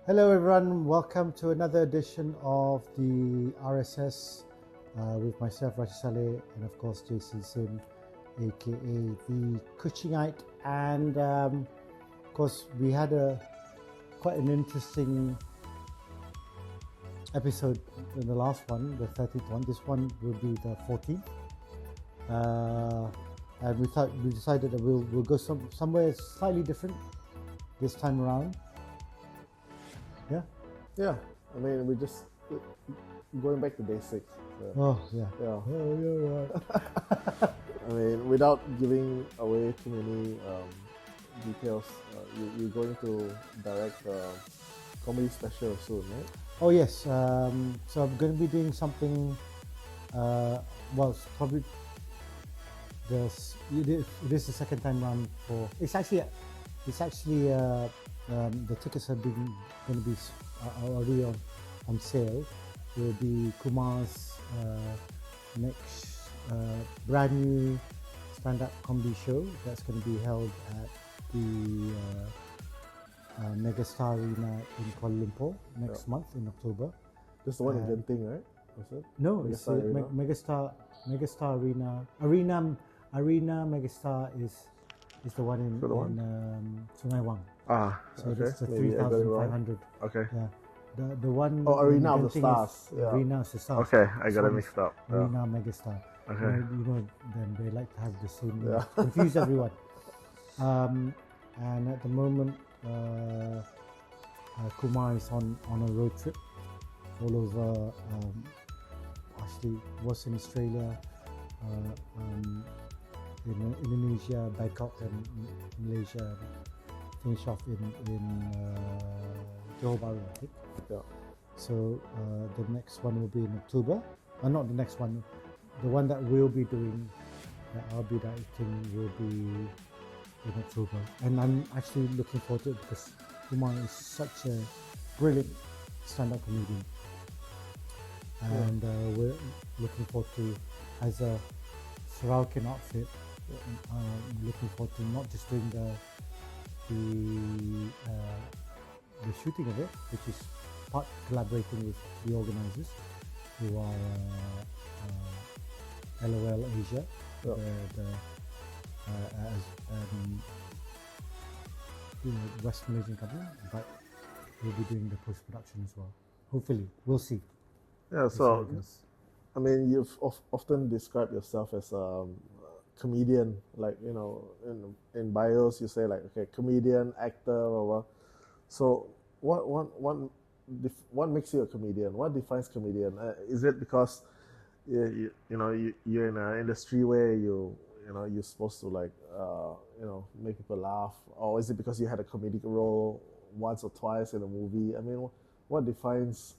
Hello everyone, welcome to another edition of the RSS with myself, Rashid Salleh, and of course Jason Sim, aka the Kuchingite. And of course we had quite an interesting episode in the last one, the 13th one. This one will be the 14th. And we decided that we'll go somewhere slightly different this time around. Yeah, I mean, we're just going back to basics. So, Oh yeah. yeah. Oh yeah, right. I mean, without giving away too many details, you're going to direct a comedy special soon, right? Oh yes. So I'm going to be doing something. Well, it's probably it is the second time round for. It's actually the tickets are going to be already on sale. It will be Kumar's next brand new stand-up comedy show that's going to be held at the Megastar Arena in Kuala Lumpur next month in October. Just the one in Genting, right? Was it? No, it's Megastar Arena Megastar is the one in Sungai Wang. So okay. That's the 3,500. Okay. Yeah. The one. Oh, Arena of the Stars. Yeah. Arena of the Stars. Okay, I got it mixed up. Arena Megastar. Okay. You know them. They like to have the same. Yeah. Confuse everyone. And at the moment, Kumar is on a road trip all over. Actually, was in Australia, in Indonesia, Bangkok, and Malaysia. Finish off in Johor Bahru, I think. Yeah. So the next one will be in October. Not the next one. The one that we'll be doing, that I'll be directing, will be in October. And I'm actually looking forward to it because Kumar is such a brilliant stand-up comedian. And we're looking forward to, as a Sarawak outfit, looking forward to not just doing the shooting of it, which is part collaborating with the organizers who are LOL Asia, West Malaysian company, but we'll be doing the post-production as well. Hopefully, we'll see. Yeah, so I mean, you've often described yourself as a comedian, like, you know, in bios you say like, okay, comedian, actor, blah, blah. So what makes you a comedian? What defines comedian? Is it because you're in an industry where you're supposed to like make people laugh, or is it because you had a comedic role once or twice in a movie? I mean, what defines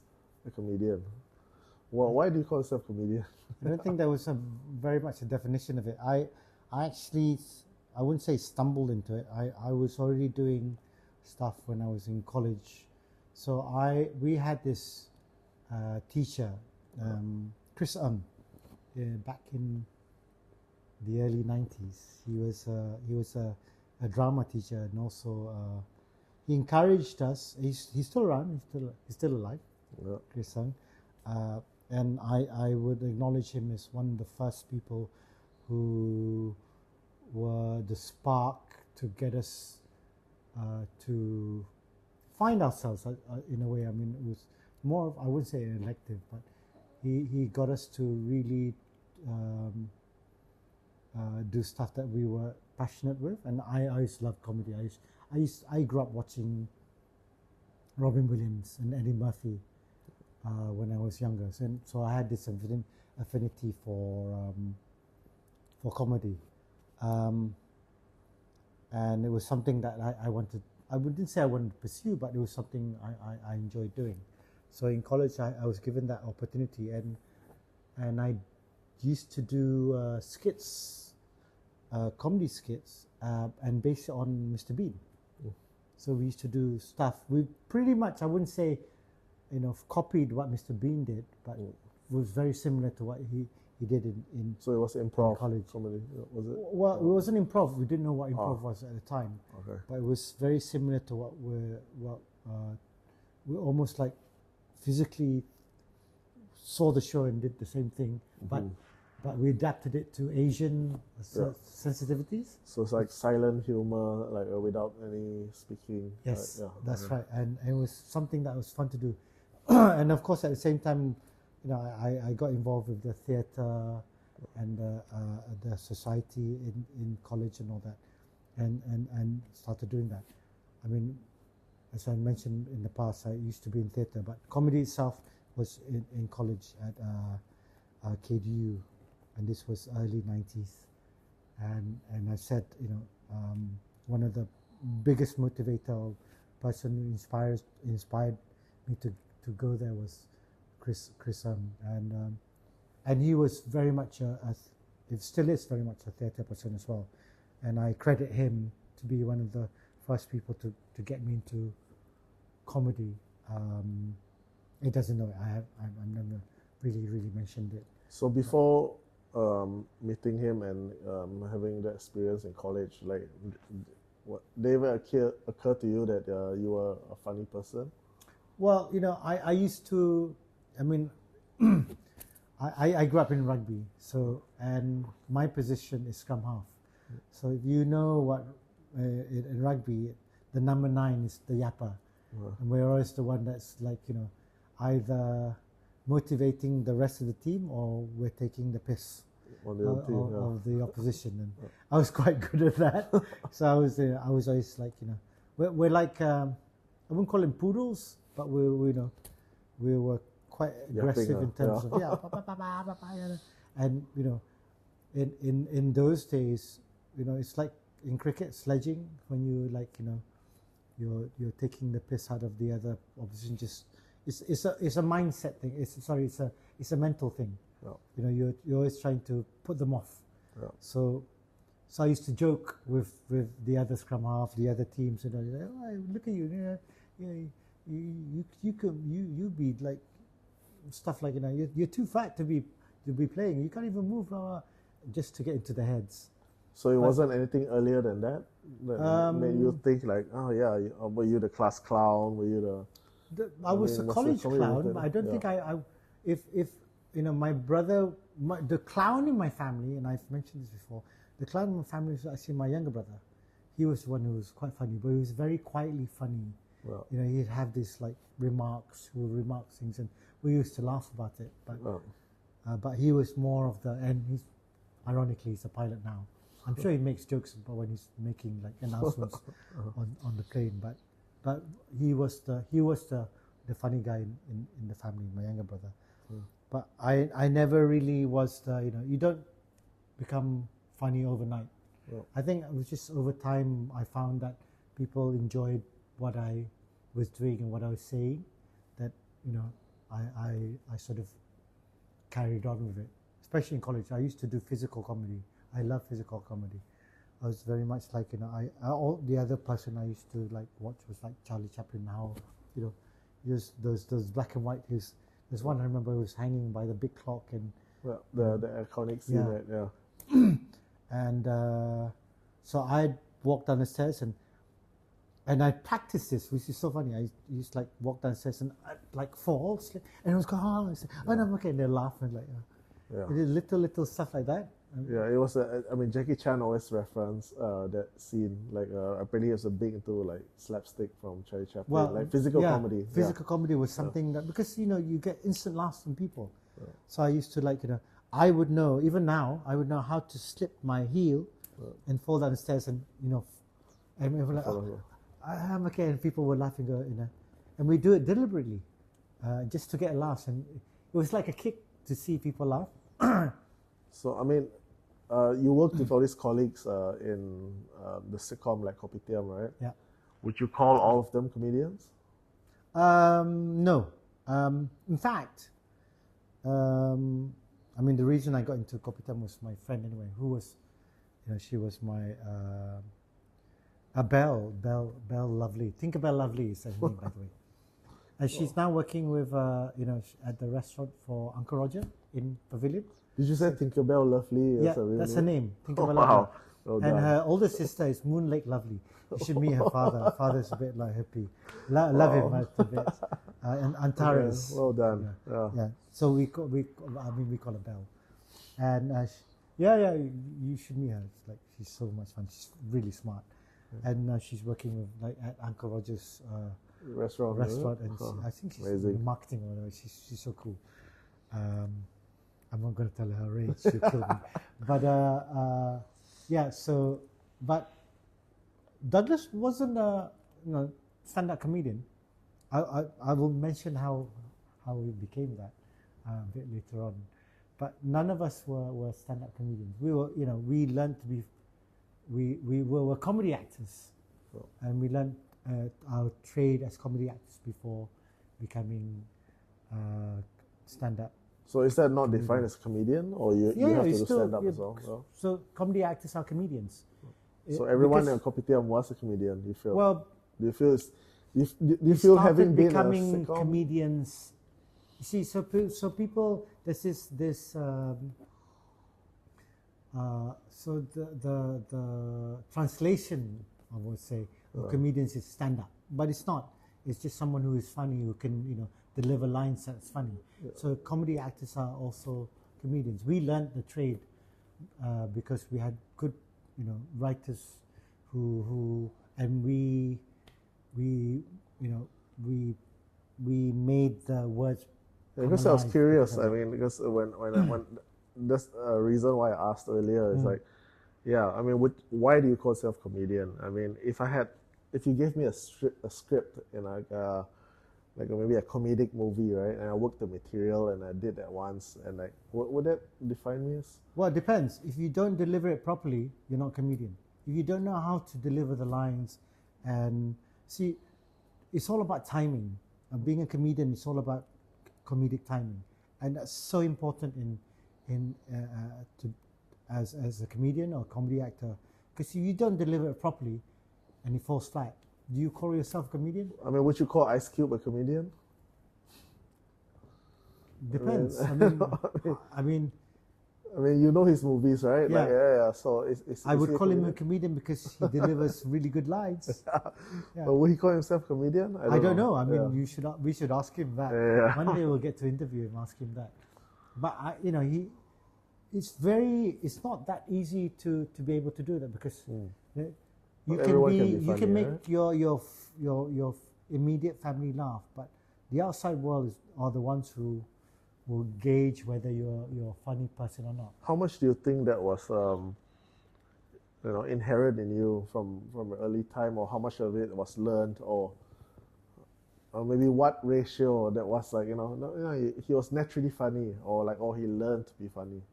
a comedian? Well, why do you call yourself comedian? I don't think there was very much a definition of it. I wouldn't say stumbled into it. I was already doing stuff when I was in college. So we had this teacher, Chris back in the early 90s. He was a drama teacher, and also he encouraged us. He's still around. He's still alive. Yeah. Chris and I would acknowledge him as one of the first people who were the spark to get us to find ourselves in a way. I mean, it was more of, I wouldn't say an elective, but he got us to really do stuff that we were passionate with. And I always loved comedy. I grew up watching Robin Williams and Eddie Murphy when I was younger, so I had this affinity for comedy, and it was something that I wanted. I wouldn't say I wanted to pursue, but it was something I enjoyed doing. So in college, I was given that opportunity, and I used to do skits, comedy skits, and based on Mr. Bean. So we used to do stuff. We pretty much, I wouldn't say, copied what Mr. Bean did, but it was very similar to what he did in So it was improv college. Comedy, was it? Well, it wasn't improv. We didn't know what improv was at the time. Okay. But it was very similar to what we almost like physically saw the show and did the same thing, but we adapted it to Asian sensitivities. So it's like silent humor, like without any speaking. Yes, that's right. And it was something that was fun to do. And of course, at the same time, you know, I got involved with the theatre and the society in college and all that, and started doing that. I mean, as I mentioned in the past, I used to be in theatre, but comedy itself was in college at KDU, and this was early 90s. And I said, you know, one of the biggest motivator, person who inspired me to go there was Chris, and he was very much it still is very much a theatre person as well, and I credit him to be one of the first people to get me into comedy. He doesn't know it. I've never really mentioned it. So before meeting him and having that experience in college, like, did it ever occur to you that you were a funny person? Well, you know, I used to, I mean, I grew up in rugby, so, and my position is scrum half. So if you know what, in rugby, the number 9 is the yapper. And we're always the one that's like, you know, either motivating the rest of the team or we're taking the piss of the opposition. And I was quite good at that. So I was always like, you know, we're like, I wouldn't call them poodles, but we were quite aggressive in terms of and you know, in those days, you know, it's like in cricket sledging, when you like, you know, you're taking the piss out of the other opposition. Just it's a mindset thing. It's a mental thing. You know, you're always trying to put them off. So I used to joke with the other scrum half, the other teams, you know, like, oh, look at you, you be like stuff like, you know, you're too fat to be playing. You can't even move, just to get into the heads. So it wasn't anything earlier than that made you think like, oh yeah, were you the class clown? Were you I was a college clown. But I don't think if you know, my brother, the clown in my family, and I've mentioned this before, the clown in my family was actually my younger brother. He was the one who was quite funny, but he was very quietly funny. You know, he'd have these like remarks things, and we used to laugh about it. But he was more of and ironically, he's a pilot now. I'm sure he makes jokes about when he's making like announcements on the plane. But he was the funny guy in the family, my younger brother. But I never really was the, you know, you don't become funny overnight. I think it was just over time I found that people enjoyed what I was doing and what I was saying, that, you know, I sort of carried on with it. Especially in college, I used to do physical comedy. I love physical comedy. I was very much like, you know, all the other person I used to like watch was like Charlie Chaplin. How, you know, just those black and white. There's one I remember who was hanging by the big clock, and the iconic scene. And so I walked down the stairs and I practiced this, which is so funny. I used to like walk downstairs and like fall, and it was going, oh, I said, oh no, I'm okay, and they're laughing like, little stuff like that. Yeah, it was I mean, Jackie Chan always reference that scene, like apparently he was a big into like slapstick from Charlie Chaplin, well, like physical comedy. Physical comedy was something that, because, you know, you get instant laughs from people. So I used to like, you know, I would know, even now, I would know how to slip my heel and fall down the stairs, and, you know, and we were like, oh, I'm okay, and people were laughing, you know, and we do it deliberately, just to get a laugh, and it was like a kick to see people laugh. So I mean, you worked with all these colleagues in the sitcom like Kopitiam, right? Yeah. Would you call all of them comedians? No. In fact, I mean, the reason I got into Kopitiam was my friend anyway, who was, you know, she was my Belle Lovely. Tinkerbell Lovely is her name, by the way. And she's now working with, you know, at the restaurant for Uncle Roger in Pavilion. Did you say Tinkerbell Lovely? Yeah, that's her name, Tinkerbell Lovely. Well and her older sister is Moonlight Lovely. You should meet her father. Her father's a bit like hippie. Love him a bit. and Antares. Okay, well done. Yeah. Yeah. So we call her Belle, and yeah, you should meet her. It's like she's so much fun. She's really smart, and she's working with like at Uncle Roger's restaurant, and I think she's in marketing or whatever. She's so cool. I'm not going to tell her age; she'll kill me. But yeah. So, but Douglas wasn't a stand-up comedian. I will mention how we became that a bit later on. But none of us were stand-up comedians. We were, we learned to be, we were comedy actors, and we learned our trade as comedy actors before becoming stand-up. So is that not defined as a comedian, or you have to do stand-up as well? So comedy actors are comedians. So everyone in Kopitiam was a comedian. You feel? Well, do you feel having been becoming comedians? You see, so people, so the translation, I would say, of comedians is stand up, but it's not. It's just someone who is funny, who can deliver lines that's funny. Yeah. So comedy actors are also comedians. We learned the trade because we had good writers who and we made the words. Because I was curious. I mean, because when that's a reason why I asked earlier is like, yeah. I mean, why do you call yourself comedian? I mean, if you gave me a script in like maybe a comedic movie, right? And I worked the material and I did that once, and like, would that define me as? Well, it depends. If you don't deliver it properly, you're not a comedian. If you don't know how to deliver the lines, and see, it's all about timing. Being a comedian is all about comedic timing, and that's so important as a comedian or comedy actor. Because if you don't deliver it properly, and it falls flat, do you call yourself a comedian? I mean, would you call Ice Cube a comedian? Depends. I mean, you know his movies, right? Yeah. Like, yeah. So I would call him a comedian because he delivers really good lines. Yeah. But would he call himself a comedian? I don't know. I mean, we should ask him that. Yeah. One day we'll get to interview him, ask him that. But it's not that easy to be able to do that because you can make your immediate family laugh, but the outside world are the ones who will gauge whether you're a funny person or not. How much do you think that was inherent in you from an early time, or how much of it was learned, or maybe what ratio that was like he was naturally funny, or he learned to be funny,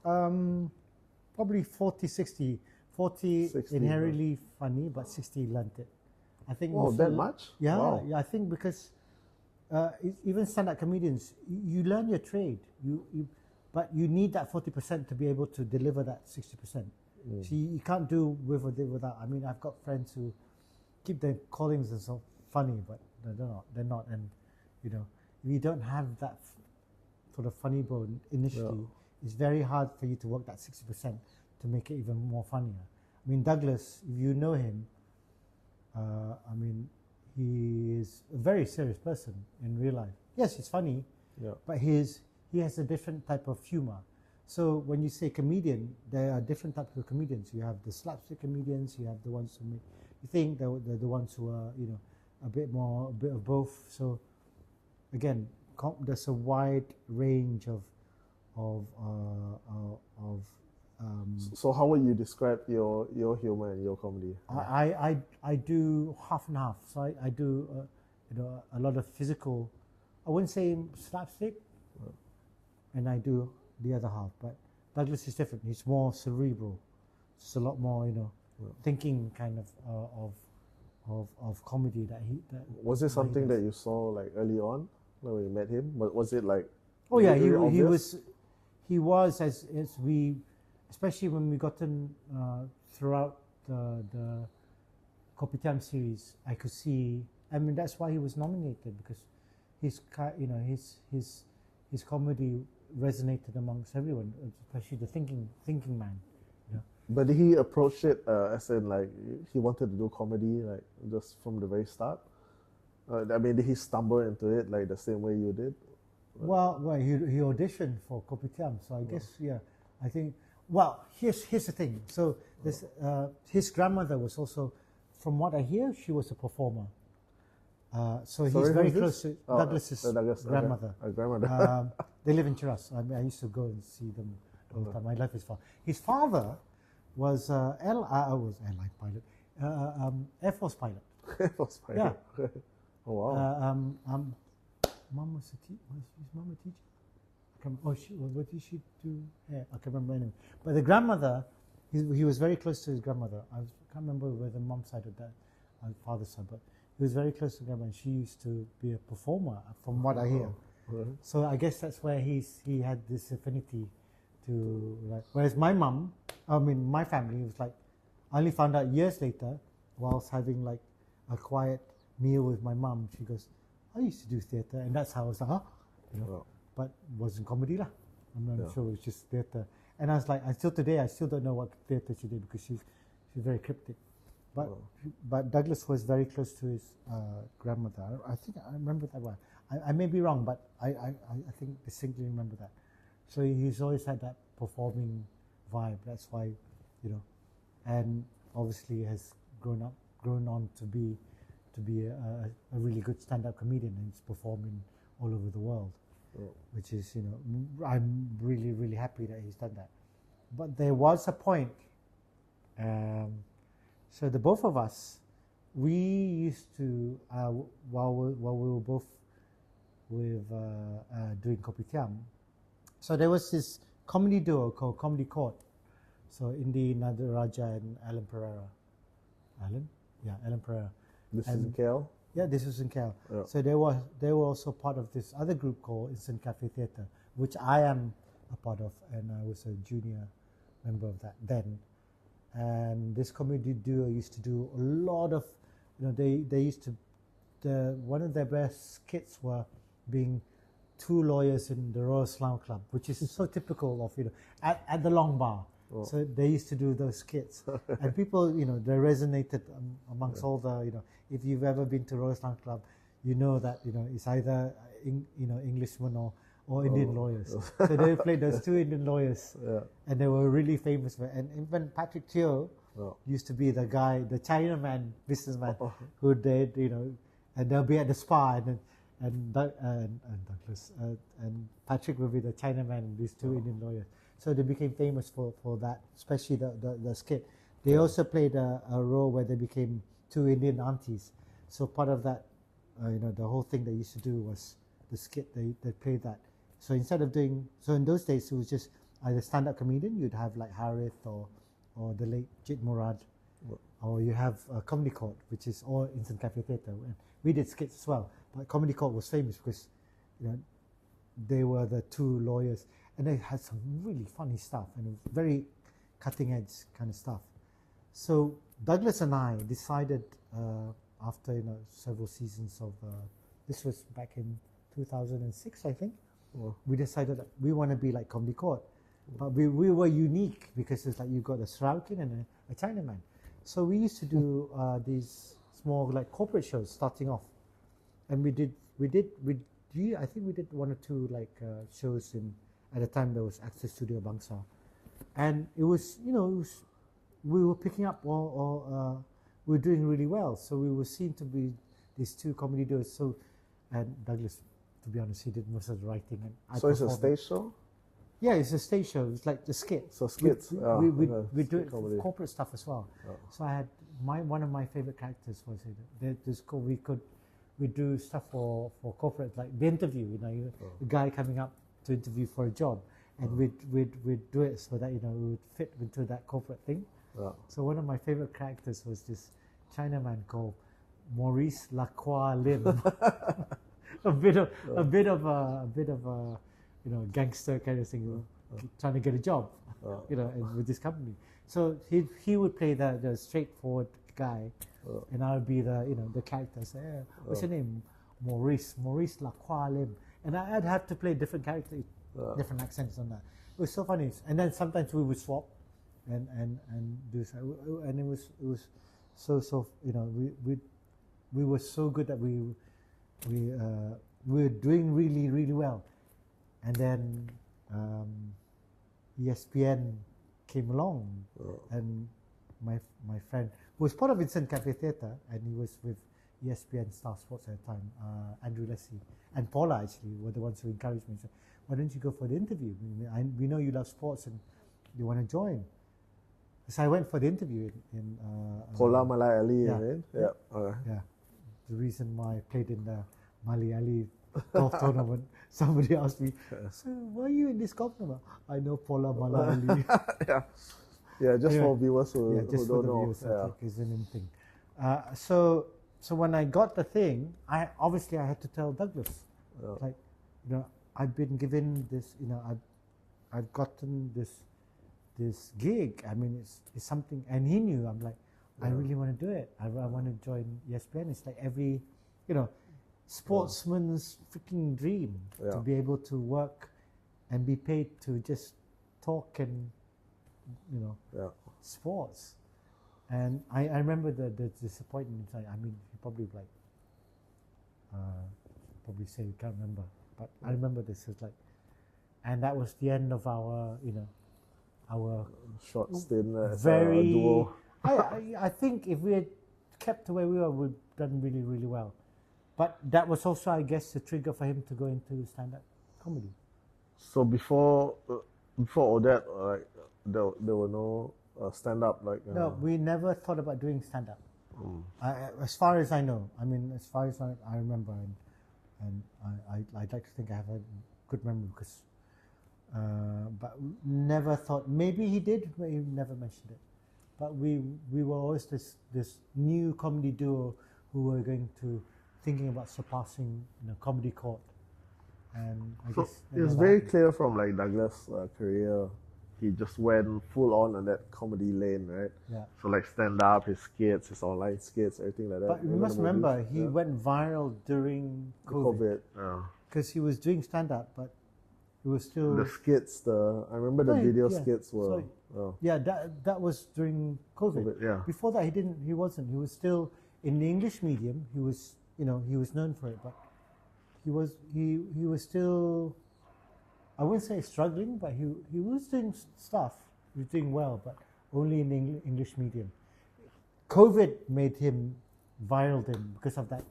Probably 40-60. 40 inherently funny, but 60 learned it. I think. Oh, that much? Yeah, wow. Yeah. I think because even stand-up comedians, you learn your trade. But you need that 40% to be able to deliver that 60%. So you can't do with or without. I mean, I've got friends who keep their callings and so funny, but they're not. And if you don't have that sort of funny bone initially, it's very hard for you to work that 60% to make it even more funnier. I mean, Douglas, if you know him, he is a very serious person in real life. Yes, he's funny, but he has a different type of humor. So when you say comedian, there are different types of comedians. You have the slapstick comedians, you have the ones who make you think they're the ones who are a bit of both. So again, there's a wide range of So how would you describe your humor and your comedy? I do half and half. So I do a lot of physical. I wouldn't say slapstick, and I do the other half. But Douglas is different. He's more cerebral. It's a lot more thinking kind of comedy that he. Was it something that you saw like early on when you met him? Was it like? Oh yeah, he was as we. Especially when we gotten throughout the Kopitiam series, I could see. I mean, that's why he was nominated, because his comedy resonated amongst everyone, especially the thinking man. But did he approach it as in like he wanted to do comedy like just from the very start? I mean, did he stumble into it like the same way you did? Well, he auditioned for Kopitiam, so I guess I think. Well, here's the thing. So this his grandmother was also, from what I hear, she was a performer. So he's very close to Douglas's grandmother. Okay. Grandmother. They live in Cheras. I used to go and see them all the time. I love his father. His father was was airline pilot, Air Force pilot. Air Force pilot. Yeah. Oh wow. Mom was his mom a teacher? What did she do? Yeah, I can't remember anyway. But the grandmother, he was very close to his grandmother. I can't remember whether mom's side or father's side, but he was very close to grandma. And she used to be a performer, from what I hear. So I guess that's where he had this affinity to, like. Whereas my my family was like, I only found out years later, whilst having like a quiet meal with my mum. She goes, I used to do theatre, and that's how I was like, but it wasn't comedy lah. I'm not sure, it was just theatre. And I was like, I still don't know what theatre she did, because she's very cryptic. But Douglas was very close to his grandmother. I think I remember that one. I may be wrong, but I think distinctly remember that. So he's always had that performing vibe. That's why, and obviously has grown on to be a really good stand-up comedian, and he's performing all over the world, which is, I'm really, really happy that he's done that. But there was a point, so the both of us, we used to, while we were both doing Kopitiam, so there was this comedy duo called Comedy Court. So Indy Nadaraja and Alan Pereira. Alan Pereira. This is in KL? Yeah, this was in KL. Yeah. So they were also part of this other group called Instant Cafe Theatre, which I am a part of, and I was a junior member of that then. And this comedy duo used to do a lot of, they used to, one of their best skits were being two lawyers in the Royal Slough Club, which is so typical of, at the Long Bar. Oh. So they used to do those skits, and people, they resonated amongst all the, if you've ever been to Royal Slough Club, that, it's either, Englishmen or Indian lawyers. So they played those two Indian lawyers, and they were really famous for it. And even Patrick Teo used to be the guy, the Chinaman businessman, who did, and they'll be at the spa, and Douglas and Patrick will be the Chinaman, these two Indian lawyers. So they became famous for that, especially the skit. They also played a role where they became two Indian aunties. So part of that, the whole thing they used to do was the skit. They played that. So instead of doing, so in those days it was just either stand-up comedian, you'd have like Harith or the late Jit Murad, or you have Comedy Court, which is all Instant Cafe Theatre. And we did skits as well, but Comedy Court was famous because they were the two lawyers, and they had some really funny stuff and very cutting edge kind of stuff. So Douglas and I decided after several seasons of this was back in 2006, I think. We decided that we want to be like Comedy Court, but we were unique because it's like you've got a Sri Lankan and a Chinaman. So we used to do these small like corporate shows starting off, and I think we did one or two like shows at the time there was Access Studio Bangsa, and it was we were picking up or we were doing really well. So we were seen to be these two comedy duos. So, and Douglas, to be honest, he did most of the writing. And so it's a stage show? Yeah, it's a stage show. It's like the skit. So skits. We do it for corporate stuff as well. Oh. So I had one of my favorite characters was we do stuff for corporate, like the interview. The guy coming up to interview for a job, and we'd do it so that we would fit into that corporate thing. Oh. So one of my favorite characters was this Chinaman called Maurice Lacroix Lim. a bit of a gangster kind of thing, trying to get a job, with this company. So he would play the straightforward guy, and I would be the character. Say, what's your name? Maurice Lacroix Lim, and I'd have to play different characters, different accents on that. It was so funny, and then sometimes we would swap, and do so, and it was so we were so good that we we were doing really, really well. And then ESPN came along, and my friend, who was part of Vincent Cafe Theatre, and he was with ESPN Star Sports at the time, Andrew Leslie, and Paula actually were the ones who encouraged me. Said, why don't you go for the interview? We know you love sports and you want to join. So I went for the interview in Paula Malay Ali, yeah. right? Yeah. Okay. Yeah. The reason why I played in the Malay Ali golf tournament, somebody asked me, so why are you in this golf tournament? I know Paula Malay Ali. Yeah. Yeah, just Anyway, for viewers who, just who for don't the know. viewers, Yeah. I think is an thing. So when I got the thing, I had to tell Douglas, like, I've been given this, I've gotten this gig. I mean, it's something, and he knew. I'm like, I really want to do it. I want to join ESPN. It's like every, sportsman's freaking dream to be able to work and be paid to just talk and, sports. And I remember the disappointment. I mean, he probably probably say you can't remember, but I remember this was like, and that was the end of our, our short stint as very a duo. I think if we had kept the way we were, we'd done really, really well. But that was also, I guess, the trigger for him to go into stand-up comedy. So before all that, like there were no stand-up like. No, we never thought about doing stand-up. As far as I know, I mean, as far as I remember, and I'd like to think I have a good memory because, but never thought. Maybe he did, but he never mentioned it. But we were always this new comedy duo who were thinking about surpassing comedy court, and I guess it was very clear from like Douglas' career. He just went full on that comedy lane, right? Yeah. So like stand up, his skits, his online skits, everything like that. But you must remember, he went viral during COVID. Because he was doing stand up, but he was still the skits. I remember the video skits were. Yeah, that was during COVID. Yeah. Before that, he wasn't. He was still in the English medium. He was, he was known for it, but he was still, I wouldn't say struggling, but he was doing stuff. He was doing well, but only in the English medium. COVID made him viral then because of that,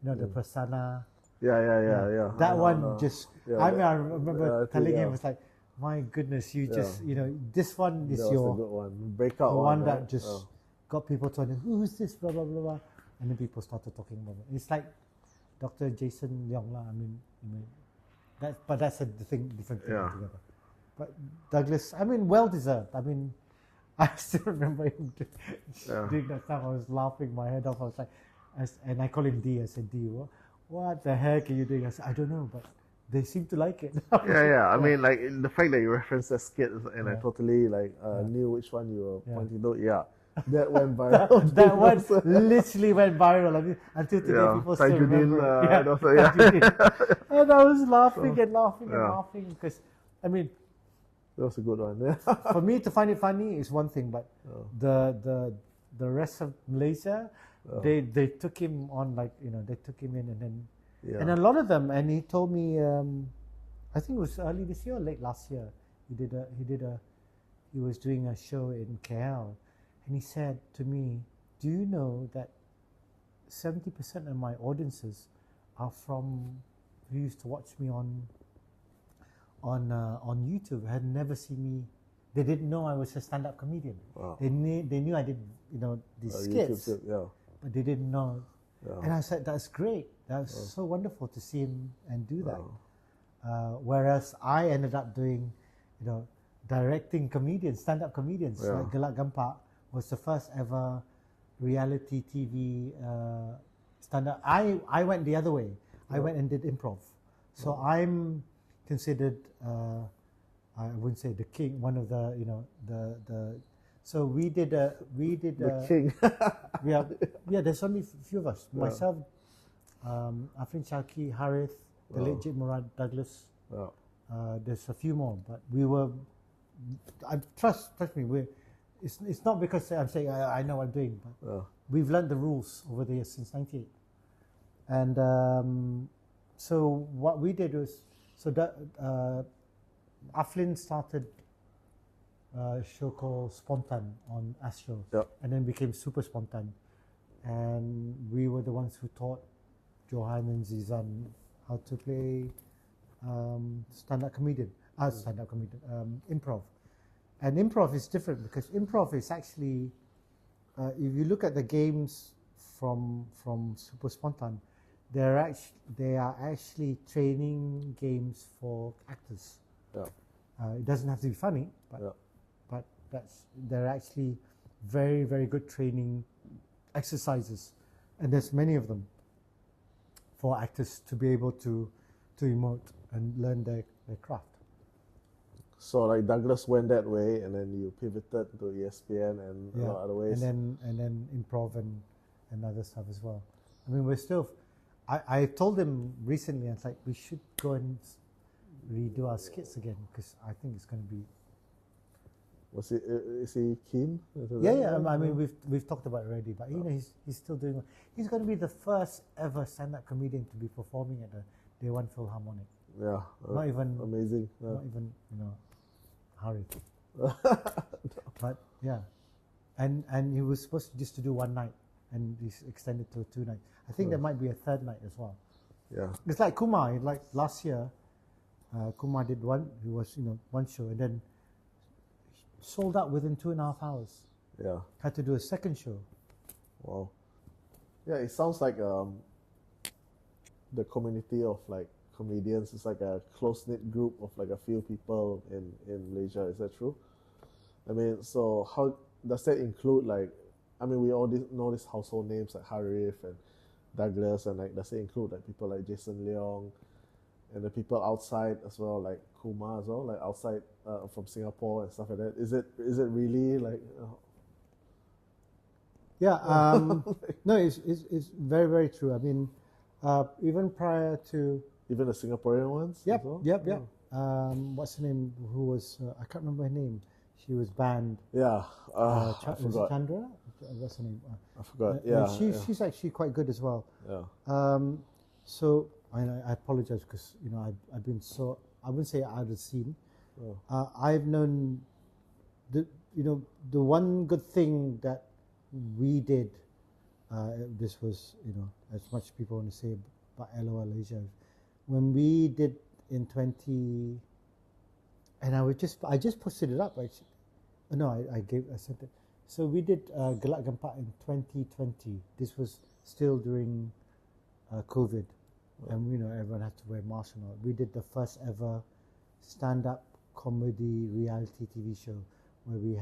the Prasanna. Yeah. That one just. Yeah, I remember telling him, yeah. it's like, my goodness, you just, this one is That was a good one. Breakout the one right? that just got people talking. Who's this? Blah blah blah blah. And then people started talking about it. It's like Dr. Jason Leong lah. I mean, but that's a different thing altogether. But Douglas, I mean, well deserved. I mean, I still remember him doing that stuff. I was laughing my head off. I was like, and I call him D. I said, D, what the heck are you doing? I said, I don't know, but they seem to like it. I mean, like the fact that you referenced the skit, and I totally knew which one you were pointing to. Yeah, that went viral. that one literally went viral. I mean, until today, people still remember. And I was laughing and laughing and laughing because, I mean, that was a good one. Yeah. For me to find it funny is one thing, but the rest of Malaysia, they took him on, like, they took him in, and then and a lot of them, and he told me, I think it was early this year or late last year, he was doing a show in KL, and he said to me, do you know that 70% of my audiences are from who used to watch me on YouTube, had never seen me. They didn't know I was a stand-up comedian. Wow. They knew I did these skits, but they didn't know. And I said, that's great. That's so wonderful to see him and do that. Whereas I ended up doing, directing comedians, stand-up comedians. Like Gelak Gampak was the first ever reality TV stand-up. I went the other way. I went and did improv. So I'm considered, I wouldn't say the king, one of the, the. So we did the king. There's only a few of us. Myself, Afrin Shalki, Harith, the late Jit Murad, Douglas. There's a few more, but we were. Trust me. It's not because I'm saying I know what I'm doing, but we've learned the rules over the years since '98, And so what we did was, Aflin started a show called Spontan on Astro, Yep. and then became Super Spontan. And we were the ones who taught Johan and Zizan how to play stand-up comedian, improv. And improv is different because improv is actually, if you look at the games from Super Spontan, they are actually training games for actors. Yeah. It doesn't have to be funny, but they're actually very, very good training exercises, and there's many of them for actors to be able to emote and learn their craft. So like Douglas went that way, and then you pivoted to ESPN and a lot of other ways. And then improv and other stuff as well. I mean, we're still. I told him recently, I was like, we should go and redo our skits again because I think it's going to be. Is he keen? Yeah. I mean, we've talked about it already, but you know, he's still doing. He's going to be the first ever stand-up comedian to be performing at the Day One Philharmonic. Yeah. Not even amazing. Not even hurry. But yeah, and he was supposed to just to do one night, and he's extended to 2 nights. I think there might be a 3rd night as well. Yeah. It's like Kumar. Like last year, Kumar did one. He was one show, and then sold out within 2.5 hours. Yeah. Had to do a 2nd show. Wow. Yeah, it sounds like the community of like comedians is like a close-knit group of like a few people in Malaysia. Is that true? I mean, so how does that include like, I mean, we all know these household names like Harif and Douglas, and like does it include like people like Jason Leong and the people outside as well, like Kumar as well, like outside from Singapore and stuff like that? Is it really like? Yeah, no, it's very, very true. I mean, even prior to even the Singaporean ones. Yep, as well? yep. What's her name? Who was I can't remember her name. She was banned. Yeah, I Was it forgot. Chandra? What's her name? I forgot. She's actually quite good as well. Yeah. So I apologize because I've been so, I wouldn't say out of the scene. Oh. I've known the one good thing that we did. This was as much people want to say about LOL Asia. When we did in 20, and I just posted it up actually. No, I sent it. So we did Gelak Gempak in 2020. This was still during COVID, and everyone had to wear masks and all. We did the first ever stand-up comedy reality TV show where we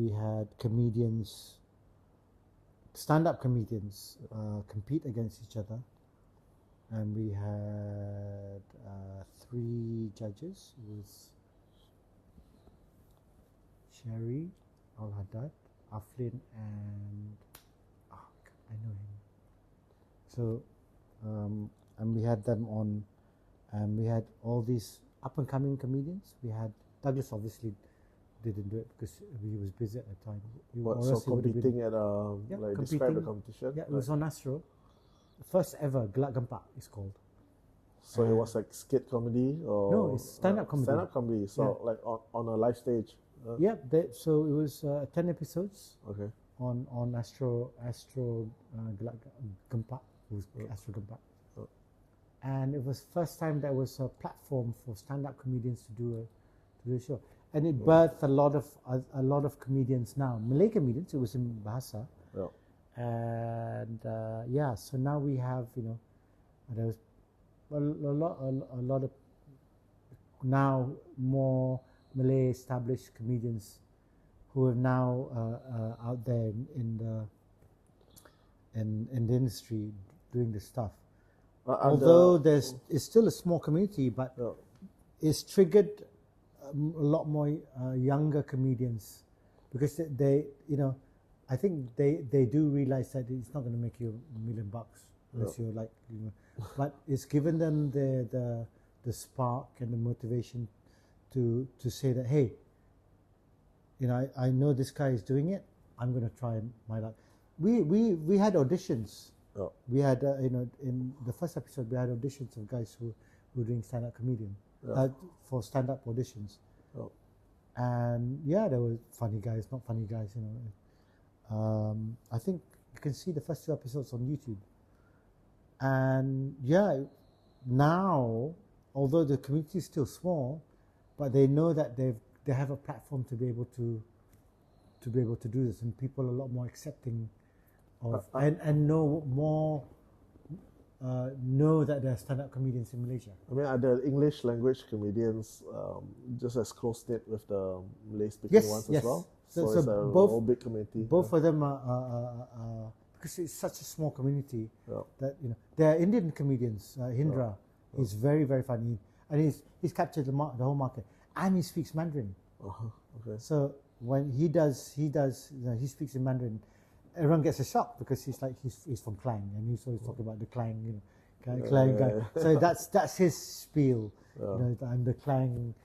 had comedians, stand-up comedians, compete against each other, and we had 3 judges. It was Sherry Al-Haddad, Aflin, and I know him. So, and we had them on, and we had all these up-and-coming comedians. We had Douglas obviously didn't do it because he was busy at the time. So competing at like describe the competition? Yeah, it was on Astro. First ever Gelak Gempak is called. So it was like skit comedy or no, it's stand-up comedy. Stand-up comedy. So like on a live stage. Yeah, so it was 10 episodes. Okay. On Astro Gelak Gempak. It was Astro Gempak. And it was first time there was a platform for stand-up comedians to do a show, and it birthed a lot of comedians now. Malay comedians. It was in Bahasa. Yeah. And so now we have there was a lot of now more Malay established comedians who are now out there in the industry doing this stuff. Although it's still a small community, but it's triggered a lot more younger comedians because they I think they do realize that it's not going to make you $1 million unless you're like but it's given them the spark and the motivation to say that, hey, I know this guy is doing it, I'm going to try my luck. we had auditions. Oh. We had in the first episode we had auditions of guys who were doing stand-up comedian for stand-up auditions. Oh. And yeah, there were funny guys, not funny guys. I think you can see the first 2 episodes on YouTube. And yeah, now although the community is still small, but they know that they have a platform to be able to do this, and people are a lot more accepting of and know that there are stand-up comedians in Malaysia. I mean, are the English language comedians just as close-knit with the Malay-speaking ones as well? So it's a whole big community. Both of them are because it's such a small community that there are Indian comedians. Hindra, he's very, very funny, and he's captured the whole market, and he speaks Mandarin. Okay. So when he he speaks in Mandarin, everyone gets a shock because he's from Klang, and he's always talking about the Klang, Klang guy. So that's his spiel. I'm the Klang,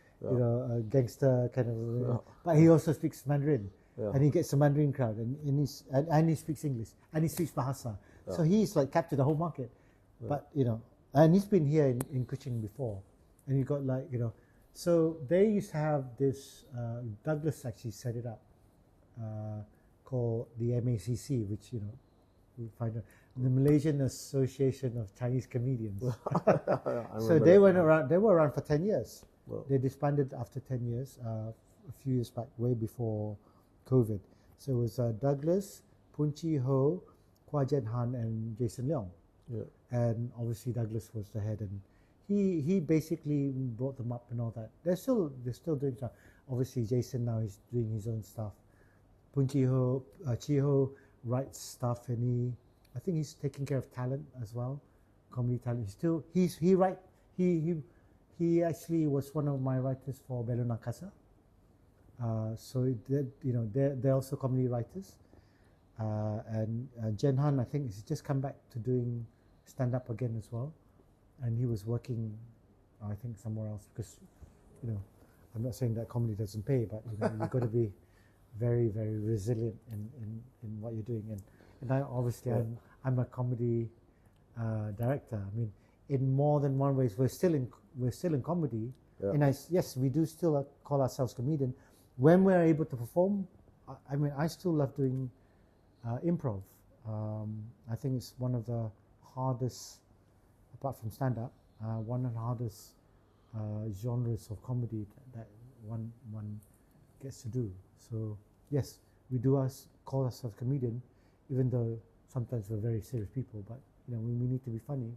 gangster kind of. But he also speaks Mandarin, and he gets a Mandarin crowd, and he speaks English, and he speaks Bahasa. So he's like captured the whole market. But and he's been here in Kuching before, and he got So they used to have this. Douglas actually set it up. Called the MACC, which we find out, the Malaysian Association of Chinese Comedians. So they went around. They were around for 10 years. Wow. They disbanded after 10 years, a few years back, way before COVID. So it was Douglas, Poon Chee Ho, Kwa Jen Han, and Jason Leong. Yeah. And obviously Douglas was the head, and he basically brought them up and all that. They're still doing stuff. Obviously Jason now is doing his own stuff. Poon Chee Ho writes stuff, and I think he's taking care of talent as well, comedy talent. He actually was one of my writers for Beluna Casa. So they're also comedy writers. And Jen Han, I think, has just come back to doing stand up again as well, and he was working, I think, somewhere else because, I'm not saying that comedy doesn't pay, but you've got to be very, very resilient in what you're doing, and I obviously I'm a comedy director. I mean, in more than one ways, we're still in comedy, and yes, we do still call ourselves comedian when we're able to perform. I mean, I still love doing improv. I think it's one of the hardest, apart from stand up, one of the hardest genres of comedy that one gets to do. So yes, we do call ourselves comedian, even though sometimes we're very serious people. But we need to be funny.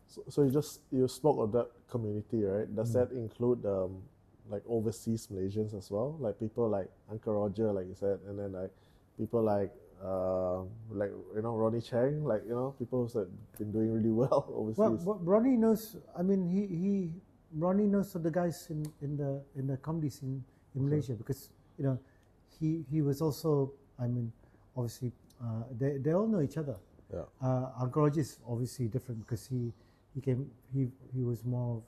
So you spoke of that community, right? Does that include like overseas Malaysians as well, like people like Uncle Roger, like you said, and then like people like Ronnie Chang, like people who've been doing really well overseas. Well, Ronnie knows. I mean, Ronnie knows of the guys in the comedy scene in Malaysia because he was also. I mean, obviously they all know each other. Yeah. Uncle Roger is obviously different because he was more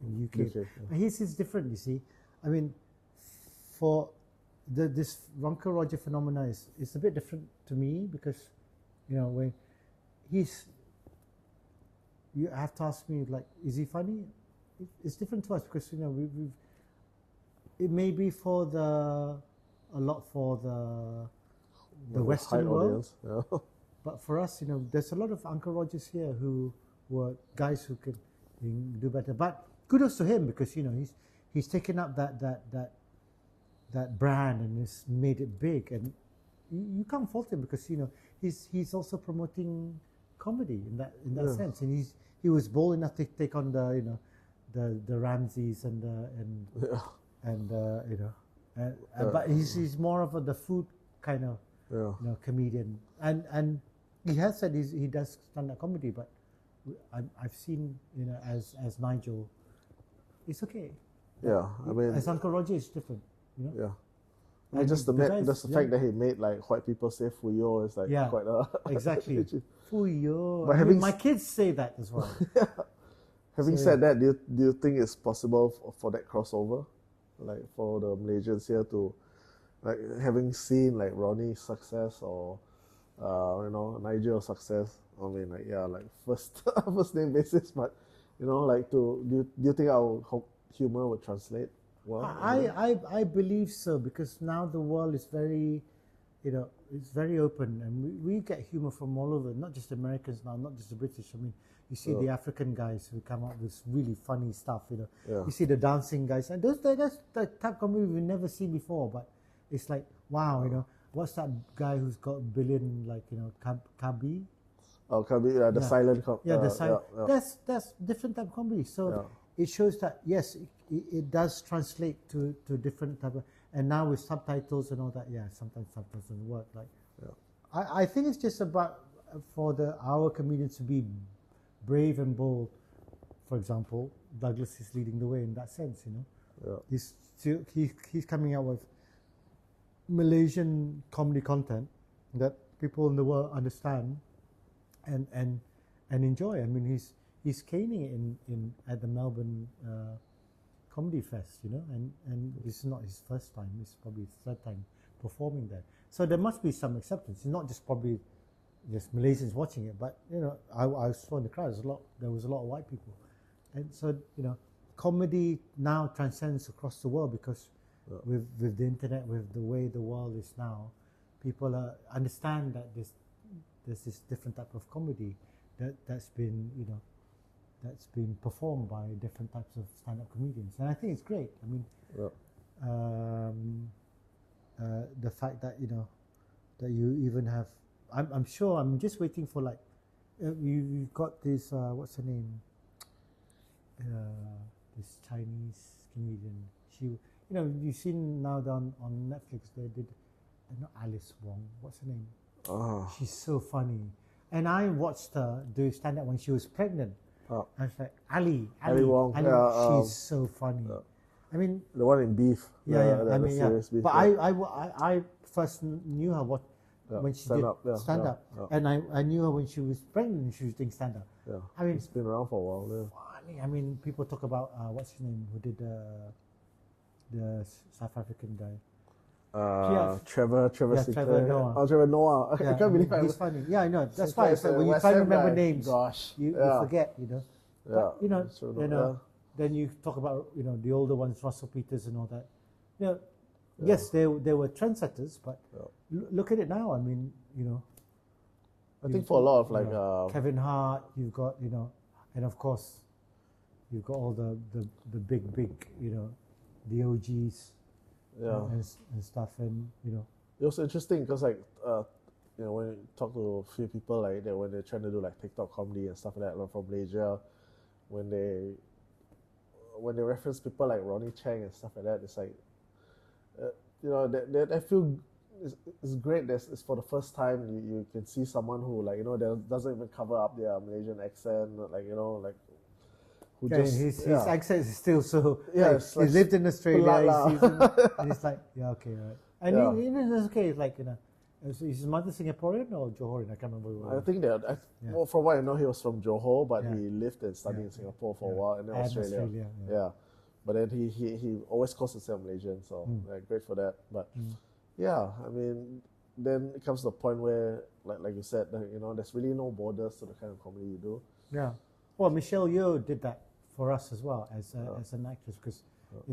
in UK. Yeah. His is different. You see, I mean, for this Uncle Roger phenomena is a bit different to me because when you have to ask me, like, is he funny? It's different to us because it may be for a lot for the Western world, but for us, there's a lot of Uncle Rogers here who were guys who could do better. But kudos to him because he's taken up that brand and has made it big, and you can't fault him because he's also promoting comedy in that sense, and he was bold enough to take on the Ramses but he's more of the food kind of comedian, and he has said he does stand-up comedy, but I've seen as Nigel, it's okay. Yeah, I mean, as Uncle Roger is different. Yeah, and just the fact that he made like white people say "fuyo" is like quite a exactly fuyo. But my kids say that as well. Having said that, do you think it's possible for that crossover, like for the Malaysians here to, like, having seen like Ronnie's success or Nigel success. I mean, like, yeah, like first first name basis, but like do you think our humor would translate well? I believe so, because now the world is very, it's very open, and we get humor from all over, not just Americans now, not just the British. I mean, you see the African guys who come up with really funny stuff. Yeah. You see the dancing guys, and that's the type of comedy we've never seen before. But it's like, wow, what's that guy who's got a billion, like, Kabi? Oh, can be the silent. The silent. That's different type of comedy. So it shows that yes, it does translate to different type of. And now with subtitles and all that, sometimes subtitles doesn't work. Like, I think it's just about for our comedians to be brave and bold. For example, Douglas is leading the way in that sense. He's coming out with Malaysian comedy content that people in the world understand and enjoy. I mean, he's caning it in at the Melbourne Comedy Fest, and this is not his first time. It's probably his third time performing there. So there must be some acceptance. It's not just probably just Malaysians watching it, but I saw in the crowd there was a lot of white people, and so comedy now transcends across the world because with the internet, with the way the world is now, people understand that there's this different type of comedy that's been performed by different types of stand-up comedians, and I think it's great. I mean, the fact that that you even have, I'm sure. I'm just waiting for, like, you've got this what's her name? This Chinese comedian. She, you've seen now on Netflix they did, not Alice Wong. What's her name? Oh. She's so funny, and I watched her do stand-up when she was pregnant. Oh. I was like, Ali Wong. She's so funny. I mean, the one in Beef. Beef, but I first knew her when she did stand up, and I knew her when she was pregnant and she was doing stand up. Yeah. I mean, it's been around for a while. Funny. I mean, people talk about what's his name, who did the South African guy. Trevor Noah. Oh, Trevor Noah. I can't believe he's funny. Yeah, I know. That's why it's like when you try to remember names, you forget. But, then you talk about the older ones, Russell Peters and all that. Yes, they were trendsetters, but look at it now. I mean, I think for a lot of like Kevin Hart, you've got and of course you've got all the big the OGs. And stuff, and it was interesting because like when you talk to a few people like that, when they're trying to do like TikTok comedy and stuff like that, like from Malaysia, when they reference people like Ronnie Chang and stuff like that, it's like I feel it's great. It's for the first time you can see someone who that doesn't even cover up their Malaysian accent, his accent is still so. Yeah, he lived in Australia, and he's like, okay, right. And it's okay. It's like is his mother Singaporean or Johorian? I can't remember. I think that. Well, from what I know, he was from Johor, but he lived and studied in Singapore for a while, and then Australia. But then he always calls himself Malaysian, so great for that. But I mean, then it comes to the point where, like you said, there's really no borders to the kind of comedy you do. Yeah. Well, Michelle Yeoh did that for us as well as an actress, because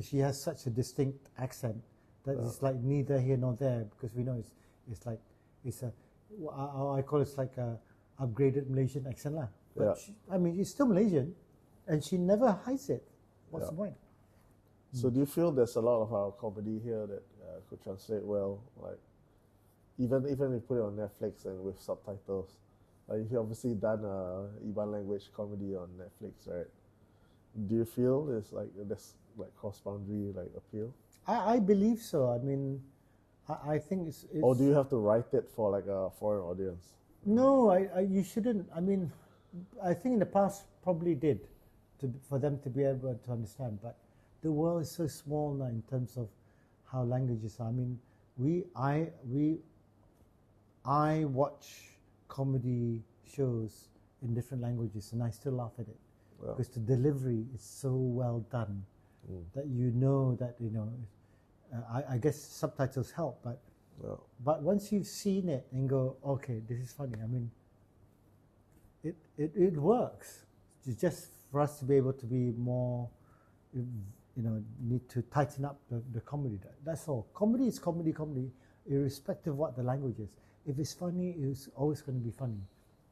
she has such a distinct accent that it's like neither here nor there, because we know it's like I call it like a upgraded Malaysian accent lah. But I mean, it's still Malaysian, and she never hides it. What's the point? So do you feel there's a lot of our comedy here that could translate well, like even if you put it on Netflix and with subtitles? Like, you've obviously done Iban language comedy on Netflix, right? Do you feel there's cross-boundary appeal? I believe so. I mean, I think it's. Or do you have to write it for like a foreign audience? No, you shouldn't. I mean, I think in the past probably did, for them to be able to understand. But the world is so small now in terms of how languages are. I mean, I watch comedy shows in different languages, and I still laugh at it because the delivery is so well done that that I guess subtitles help, but Yeah. But once you've seen it and go, okay, this is funny. I mean, it works. It's just for us to be able to be more, need to tighten up the comedy. That's all. Comedy is comedy, irrespective of what the language is. If it's funny, it's always going to be funny,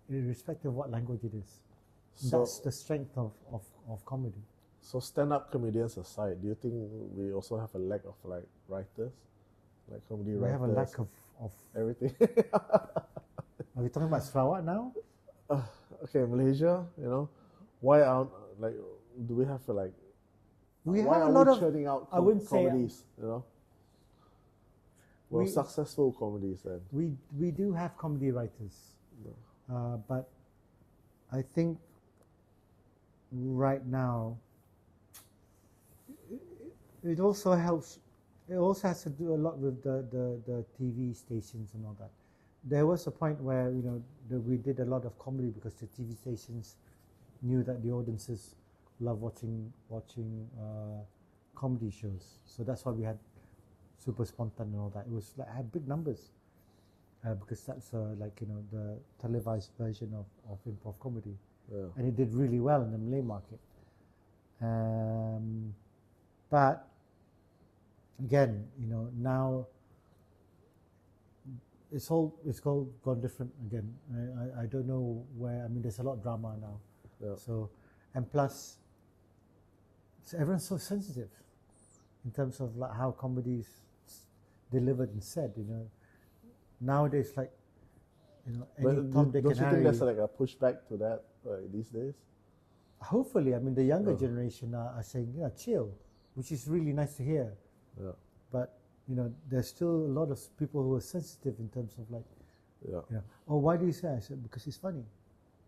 irrespective of what language it is. So, that's the strength of comedy. So stand-up comedians aside, do you think we also have a lack of like writers, like comedy writers? We have a lack of everything. Are we talking about Sarawak now? Okay, Malaysia. Why aren't do we have like? We why have are a lot we of. churning out I wouldn't comedies? say. Successful comedies then. We do have comedy writers, but I think right now it also helps. It also has to do a lot with the TV stations and all that. There was a point where we did a lot of comedy because the TV stations knew that the audiences love watching comedy shows. So that's why we had Super Spontan and all that. It was like had big numbers because that's the televised version of improv comedy, and it did really well in the Malay market. But again, now it's gone different again. I don't know where. I mean, there's a lot of drama now. Yeah. So, and plus, everyone's so sensitive in terms of like how comedy is delivered and said. Nowadays, like any Tom, Dick, don't and you Harry. think there's like a pushback to that these days? Hopefully, I mean, the younger generation are saying, chill, which is really nice to hear. Yeah. But there's still a lot of people who are sensitive in terms of like, Yeah. oh, why do you say? I said, because it's funny.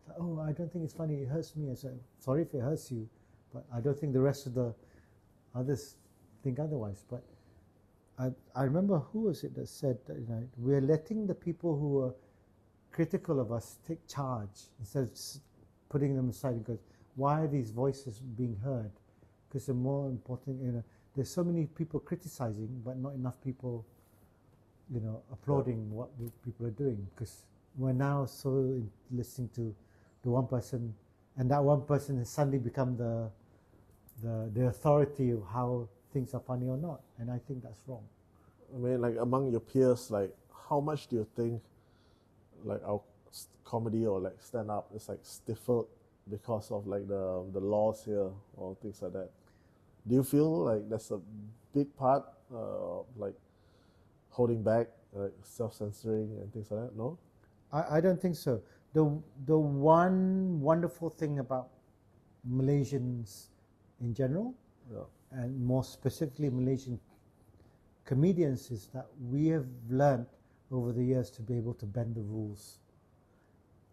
Like, oh, I don't think it's funny. It hurts me. I said, sorry if it hurts you, but I don't think the rest of the others think otherwise. But I remember who was it that said that we're letting the people who are critical of us take charge instead of putting them aside. Because why are these voices being heard? Because the more important, there's so many people criticizing, but not enough people, applauding what people are doing. Because we're now so listening to the one person, and that one person has suddenly become the authority of how things are funny or not. And I think that's wrong. I mean, like among your peers, like how much do you think, like our comedy or like stand up is like stifled because of like the laws here or things like that? Do you feel like that's a big part, like holding back, like self-censoring and things like that? No? I don't think so. The one wonderful thing about Malaysians in general, and more specifically Malaysian comedians, is that we have learned over the years to be able to bend the rules.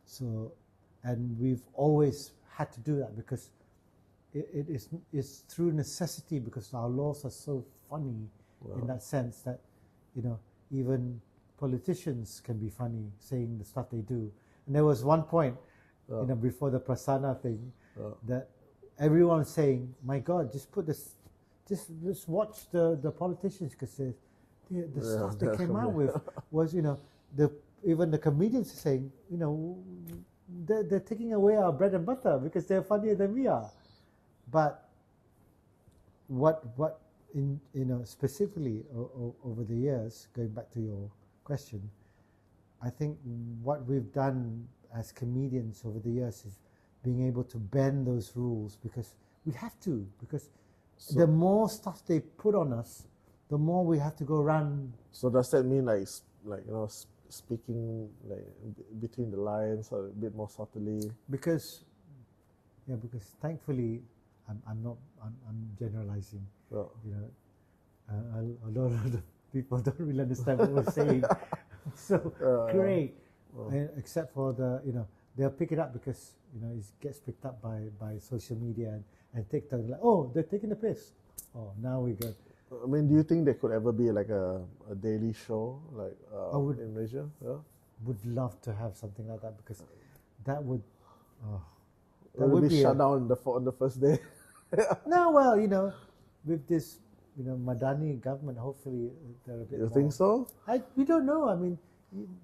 So, and we've always had to do that because it's through necessity, because our laws are so funny in that sense that even politicians can be funny saying the stuff they do. And there was one point before the Prasana thing that everyone was saying, my God, just put this, just watch the politicians, because the stuff they came out with was even the comedians are saying they're taking away our bread and butter because they're funnier than we are. But what in specifically over the years, going back to your question, I think what we've done as comedians over the years is being able to bend those rules, because we have to, because the more stuff they put on us, the more we have to go around. So does that mean speaking like between the lines or a bit more subtly? Because thankfully I'm generalizing. Yeah. A lot of the people don't really understand what we're saying. So great, except for they'll pick it up because it gets picked up by social media and TikTok. Like, oh, they're taking the piss. Oh, now we got. I mean, do you think there could ever be like a daily show like in Malaysia? Yeah. Would love to have something like that, because that would. That would be shut down on the first day. No, well, with this Madani government, hopefully they're a bit You more. think so? We don't know. I mean,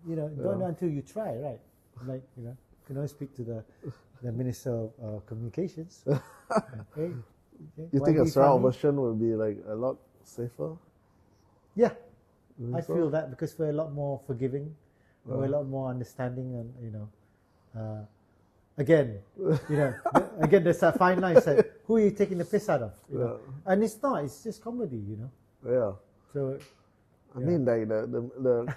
don't know until you try, right? Like, you can always speak to the Minister of Communications. Okay, You think a Sarawak version would be like a lot safer? Yeah, You I think so? feel that because we're a lot more forgiving, we're a lot more understanding, and again, again, there's that fine line. Like, who are you taking the piss out of? And it's not. It's just comedy, Yeah. So I mean, like the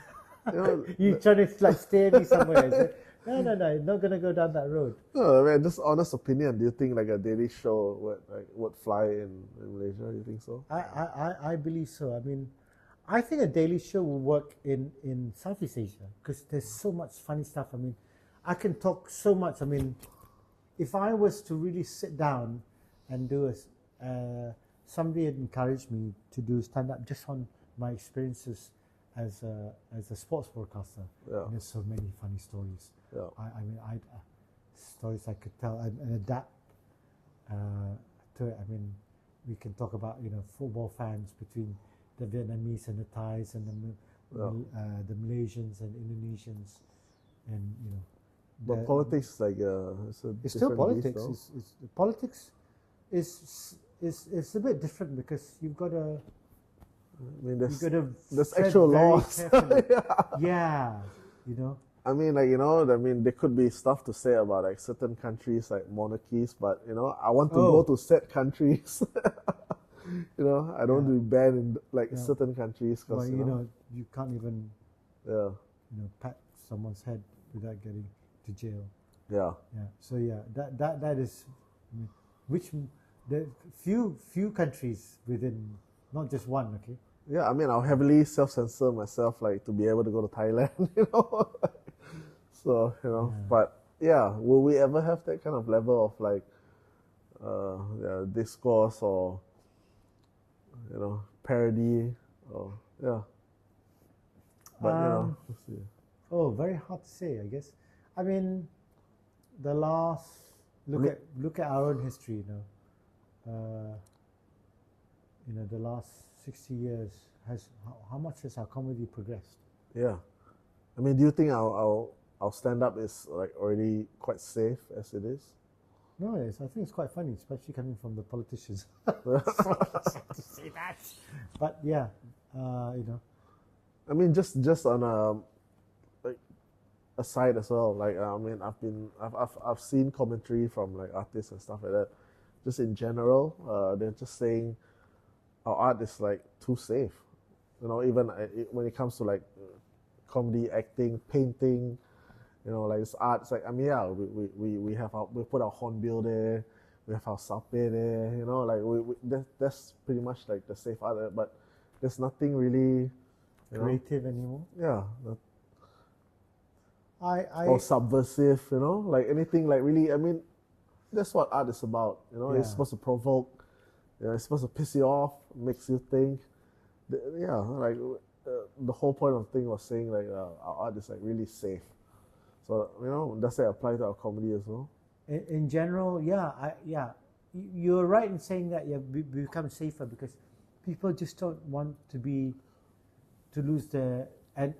you trying to like steer me somewhere? Is it? No, not gonna go down that road. No, I mean, just honest opinion. Do you think like a daily show would fly in Malaysia? You think so? I believe so. I mean, I think a daily show will work in Southeast Asia because there's so much funny stuff. I mean, I can talk so much. I mean, if I was to really sit down and do somebody had encouraged me to do stand up just on my experiences as a sports broadcaster. Yeah. And there's so many funny stories. Yeah. I mean, stories I could tell and adapt to it. I mean, we can talk about football fans between the Vietnamese and the Thais and the Malaysians and Indonesians, and But politics, like, it's still politics. Politics is a bit different because you've got to. I mean, there's tread actual very laws. carefully. Yeah. Yeah, I mean, like, I mean, there could be stuff to say about like certain countries, like monarchies, but I want to go to set countries. I don't want to be banned in like certain countries because you can't even pat someone's head without getting to jail. Yeah. So that is which the few countries within, not just one. Okay. Yeah, I mean, I'll heavily self-censor myself, like, to be able to go to Thailand, So, but yeah, will we ever have that kind of level of like, discourse or, parody or, But, we'll see. Oh, very hard to say, I guess. I mean, look at our own history, the last 60 years, how much has our comedy progressed? Yeah. I mean, do you think our stand-up is like already quite safe as it is? No, I think it's quite funny, especially coming from the politicians. To say that. But yeah, I mean, just on like aside as well. Like, I mean, I've seen commentary from like artists and stuff like that. Just in general, they're just saying our art is like too safe. Even when it comes to like comedy, acting, painting, like it's art. It's like, I mean, yeah, we put our hornbill there, we have our sape there, like that's pretty much like the safe art, but there's nothing really creative anymore. Yeah. Or subversive, like anything like really. I mean, that's what art is about. It's supposed to provoke. It's supposed to piss you off, makes you think. Like the whole point of the thing was saying like our art is like really safe. So does that apply to our comedy as well? In general, you're right in saying that we become safer because people just don't want to lose their. And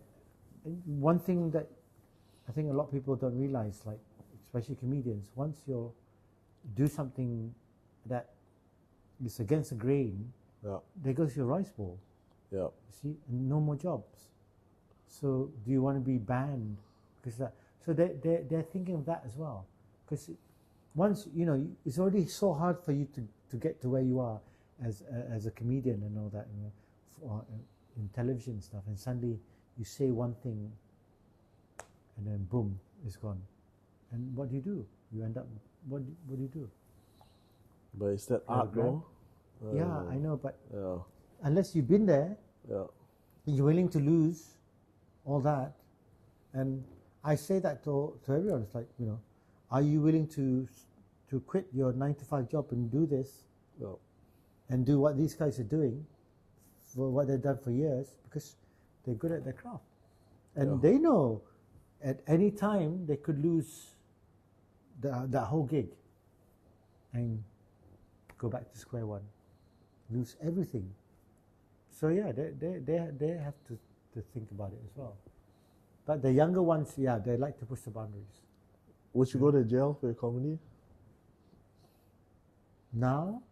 one thing that I think a lot of people don't realize, like especially comedians, once you do something that is against the grain, there goes your rice bowl. Yeah. You see, and no more jobs. So do you want to be banned? Because so they're thinking of that as well. Because once it's already so hard for you to get to where you are as a comedian and all that, in television stuff, and suddenly you say one thing, and then boom, it's gone. And what do? You end up what do you do? But is that art, no? Yeah, I know, but unless you've been there, you're willing to lose all that. And I say that to everyone. It's like, are you willing to quit your 9-to-5 job and do this, and do what these guys are doing, for what they've done for years, because they're good at their craft, and they know at any time they could lose that whole gig and go back to square one, lose everything. So yeah, they have to think about it as well. But the younger ones, yeah, they like to push the boundaries. Would you go to jail for your comedy? Now,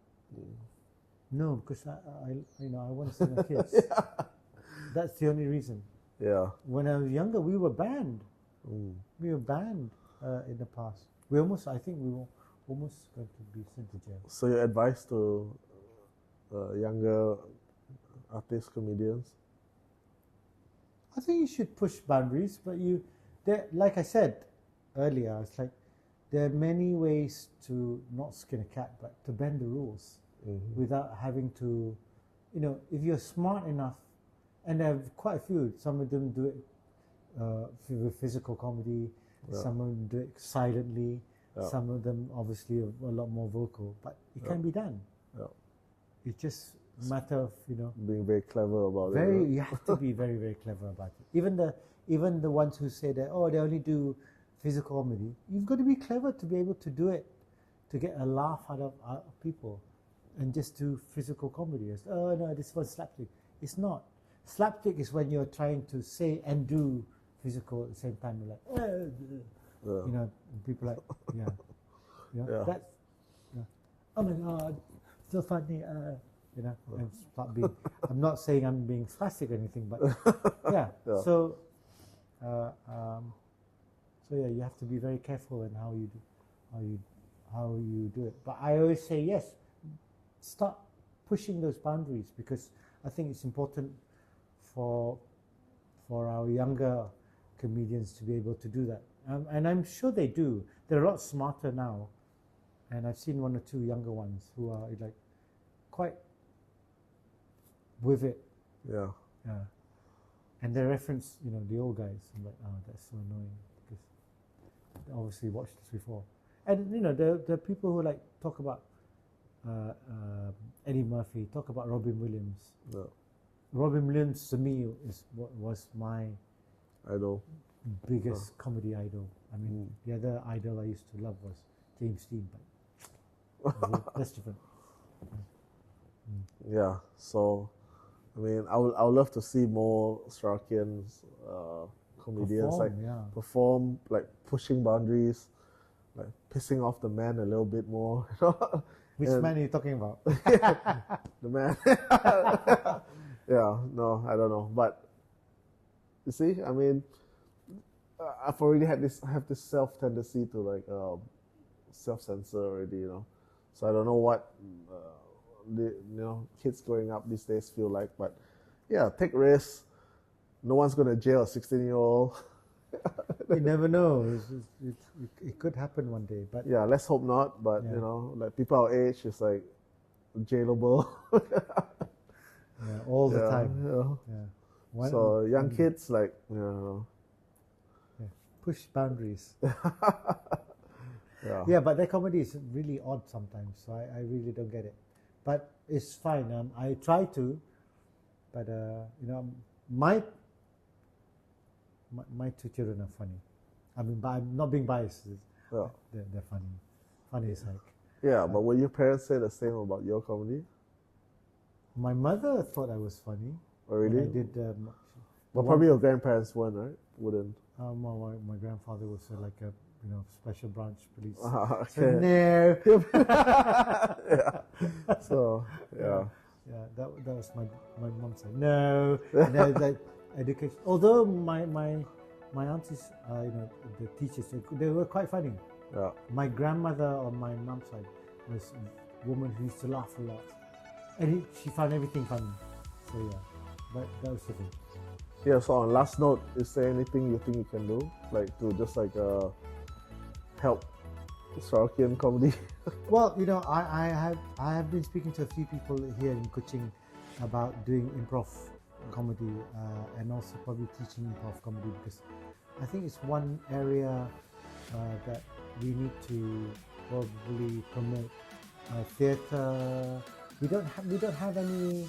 no, because I want to see my kids. That's the only reason. Yeah. When I was younger, we were banned. We were banned in the past. I think we were almost going to be sent to jail. So your advice to younger artists, comedians? I think you should push boundaries, but like I said earlier, it's like there are many ways to not skin a cat, but to bend the rules without having to, if you're smart enough, and there are quite a few. Some of them do it with physical comedy. Some of them do it silently. Some of them obviously are a lot more vocal, but it can be done. It's just a matter of being very clever about it. You have to be very, very clever about it. Even the ones who say that they only do physical comedy, you've got to be clever to be able to do it, to get a laugh out of people, and just do physical comedy. It's, oh no, this was slapstick. It's not. Slapstick is when you're trying to say and do physical at the same time. You're like, people are like, that's, oh my God, so funny, and start being. I'm not saying I'm being spastic or anything, but So you have to be very careful in how you do it. But I always say yes, start pushing those boundaries, because I think it's important for our younger comedians to be able to do that. And I'm sure they do. They're a lot smarter now. And I've seen one or two younger ones who are like quite with it. Yeah. And they reference, the old guys. I'm like, oh, that's so annoying, because they obviously watched this before. And the people who like talk about Eddie Murphy, talk about Robin Williams. Yeah. Robin Williams to me was my idol, biggest comedy idol. I mean, the other idol I used to love was James Dean, but that's different. Yeah. So, I mean, I would love to see more Sri Lankan comedians perform, like pushing boundaries, like pissing off the man a little bit more. Which man are you talking about? The man. Yeah, no, I don't know. But you see, I mean, I've already have this self tendency to like self-censor already, So I don't know what kids growing up these days feel like. But yeah, take risks. No one's going to jail a 16-year-old. You never know. It could happen one day. But yeah, let's hope not. But like people our age is like jailable. All the time. So young kids, like, push boundaries. But their comedy is really odd sometimes, so I really don't get it. But it's fine. I try to, but my two children are funny. I mean, but I'm not being biased. They're funny. Funny as heck. Yeah, but will your parents say the same about your comedy? My mother thought I was funny. Oh, really? I did. But probably your grandparents weren't, right? Wouldn't. My grandfather was like a special branch police. Okay. So, no. So that was my mom said no. And I was like education. Although my aunties, the teachers, they were quite funny. Yeah. My grandmother on my mom's side was a woman who used to laugh a lot. And she found everything funny. So but that was the thing. Yeah, so on last note, is there anything you think you can do? Like to just like help Sri Lankan comedy? Well, I have been speaking to a few people here in Kuching about doing improv comedy and also probably teaching improv comedy, because I think it's one area that we need to probably promote. Theatre. We don't have any.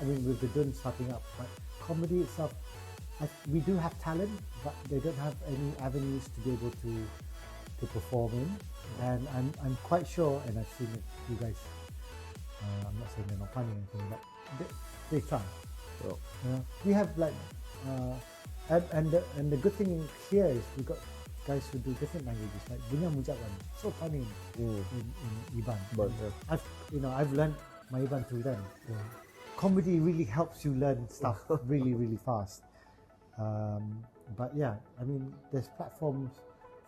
I mean, with the Dun starting up, but comedy itself, we do have talent, but they don't have any avenues to be able to perform in. And I'm quite sure, and I've seen it, you guys. I'm not saying they're not funny or anything, but they try. Yeah. You know, we have like, and the good thing here is we got guys who do different languages, like Bunya Mujaban, so funny in Iban. But I've learned my Iban through them. Comedy really helps you learn stuff really fast. But yeah, I mean, there's platforms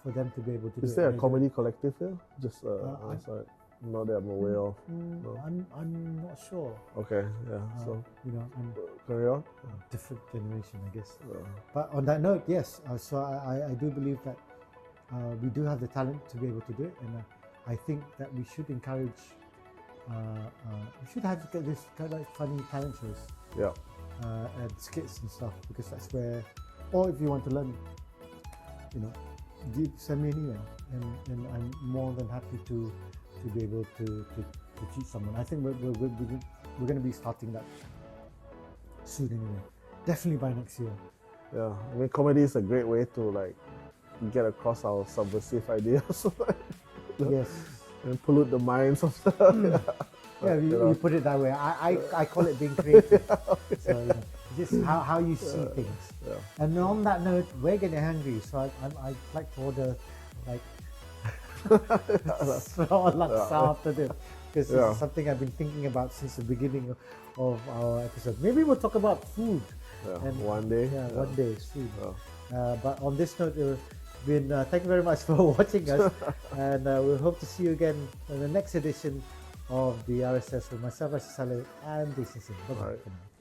for them to be able to. Is there a comedy collective here? Just not that I'm aware of. No. I'm not sure. Okay, yeah. So I'm carry on. different generation, I guess. But on that note, yes. So I do believe that we do have the talent to be able to do it, and I think that we should encourage. We should have this kind of like funny talent shows. Yeah. And skits and stuff, because that's where. Or if you want to learn, send me an email, and I'm more than happy to be able to teach someone. I think we're going to be starting that soon anyway. Definitely by next year. Yeah, I mean, comedy is a great way to like get across our subversive ideas. Yes. And pollute the minds of the. You put it that way. I call it being creative. So just how you see things. Yeah. And on that note, we're getting hungry, so I'd like to order like raw laksa after this, because it's something I've been thinking about since the beginning of our episode. Maybe we'll talk about food. And one day. One day soon. But on this note, thank you very much for watching us, and we hope to see you again in the next edition of the RSS with myself, Rashid Salleh, and Jason Singh. Bye-bye.